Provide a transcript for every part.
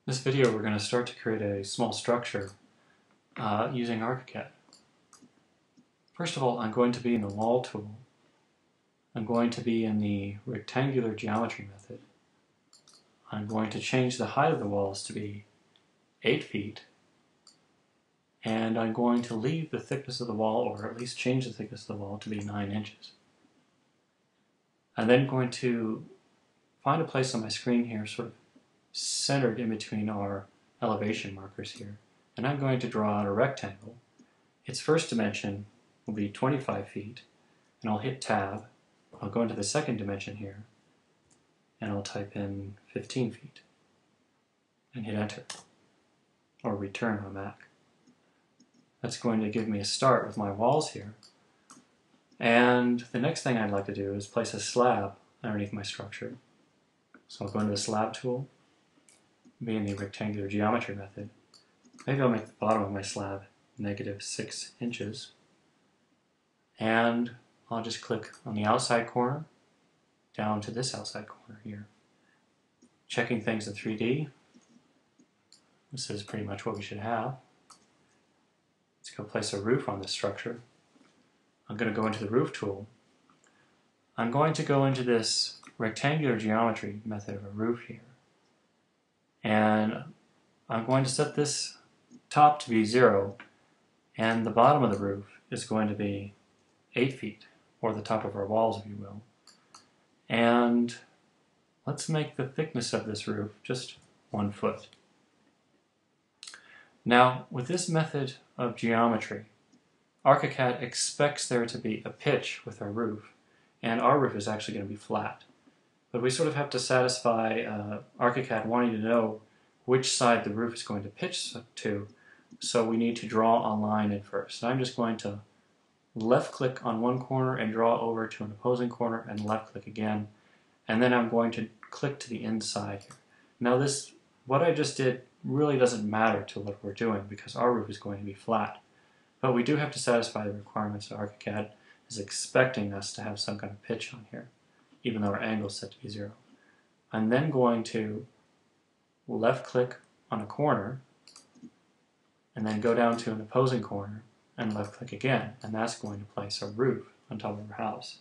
this video we're going to start to create a small structure using ArchiCAD. First of all, I'm going to be in the Wall tool. I'm going to be in the rectangular geometry method. I'm going to change the height of the walls to be 8 feet, and I'm going to leave the thickness of the wall, or at least change the thickness of the wall, to be 9 inches. I'm then going to find a place on my screen here sort of centered in between our elevation markers here, and I'm going to draw out a rectangle. Its first dimension will be 25 feet, and I'll hit Tab. I'll go into the second dimension here, and I'll type in 15 feet, and hit Enter, or Return on Mac. That's going to give me a start with my walls here. And the next thing I'd like to do is place a slab underneath my structure. So I'll go into the Slab tool, be in the rectangular geometry method. Maybe I'll make the bottom of my slab -6 inches. And I'll just click on the outside corner down to this outside corner here. Checking things in 3D. This is pretty much what we should have. Let's go place a roof on this structure. I'm going to go into the Roof tool. I'm going to go into this rectangular geometry method of a roof here. And I'm going to set this top to be 0, and the bottom of the roof is going to be 8 feet, or the top of our walls, if you will. And let's make the thickness of this roof just 1 foot. Now, with this method of geometry, ArchiCAD expects there to be a pitch with our roof, and our roof is actually going to be flat. But we sort of have to satisfy ArchiCAD wanting to know which side the roof is going to pitch to, so we need to draw a line in first. So I'm just going to left-click on one corner and draw over to an opposing corner, and left-click again, and then I'm going to click to the inside here. Now what I just did really doesn't matter to what we're doing because our roof is going to be flat. But we do have to satisfy the requirements that ArchiCAD is expecting us to have some kind of pitch on here, even though our angle is set to be 0. I'm then going to left-click on a corner, and then go down to an opposing corner, and left-click again, and that's going to place a roof on top of our house.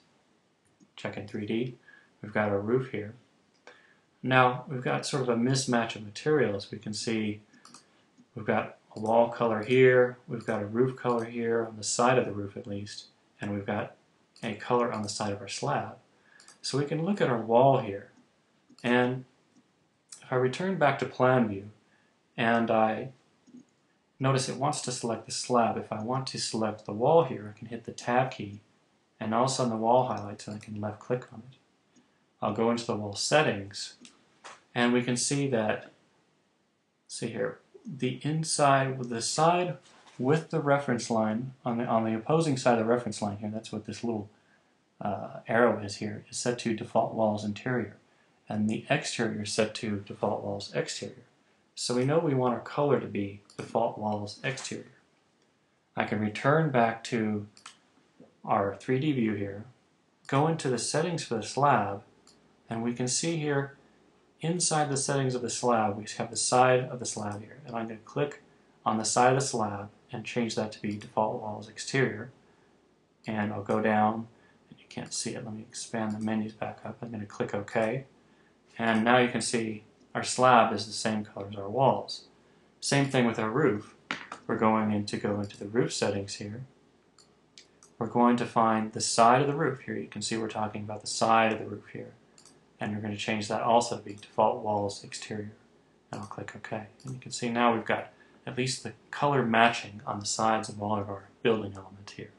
Check in 3D. We've got our roof here. Now, we've got sort of a mismatch of materials. We can see we've got a wall color here, we've got a roof color here, on the side of the roof at least, and we've got a color on the side of our slab. So we can look at our wall here, and if I return back to plan view, and I notice it wants to select the slab. If I want to select the wall here, I can hit the Tab key, and all of a sudden the wall highlights, and I can left click on it. I'll go into the wall settings, and we can see that, see here, the inside, the side with the reference line, on the opposing side of the reference line here, that's what this little arrow is here, is set to default walls interior, and the exterior is set to default walls exterior. So we know we want our color to be default walls exterior. I can return back to our 3D view here, go into the settings for the slab, and we can see here inside the settings of the slab we have the side of the slab here, and I'm going to click on the side of the slab and change that to be default walls exterior, and I'll go down, and you can't see it, let me expand the menus back up. I'm going to click OK, and now you can see our slab is the same color as our walls. Same thing with our roof. We're going to go into the roof settings here. We're going to find the side of the roof here. You can see we're talking about the side of the roof here, and we're going to change that also to be default walls exterior, and I'll click OK. And you can see now we've got at least the color matching on the sides of all of our building elements here.